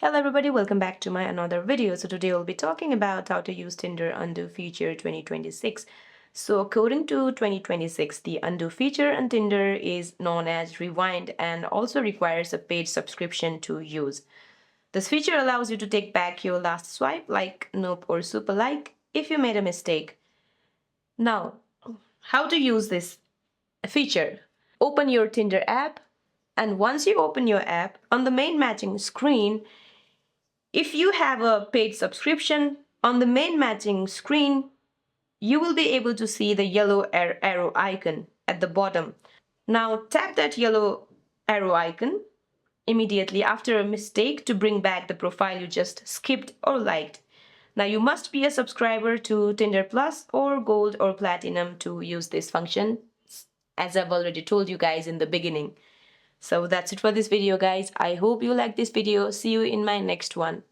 Hello everybody, welcome back to my another video. So today we'll be talking about how to use Tinder undo feature 2026. So according to 2026, the undo feature on Tinder is known as Rewind and also requires a paid subscription to use. This feature allows you to take back your last swipe like nope or super like if you made a mistake. Now, how to use this feature? Open your Tinder app, and once you open your app, on the main matching screen, if you have a paid subscription, on the main matching screen, you will be able to see the yellow arrow icon at the bottom. Now tap that yellow arrow icon immediately after a mistake to bring back the profile you just skipped or liked. Now you must be a subscriber to Tinder Plus or Gold or Platinum to use this function, as I've already told you guys in the beginning. So that's it for this video, guys. I hope you like this video. See you in my next one.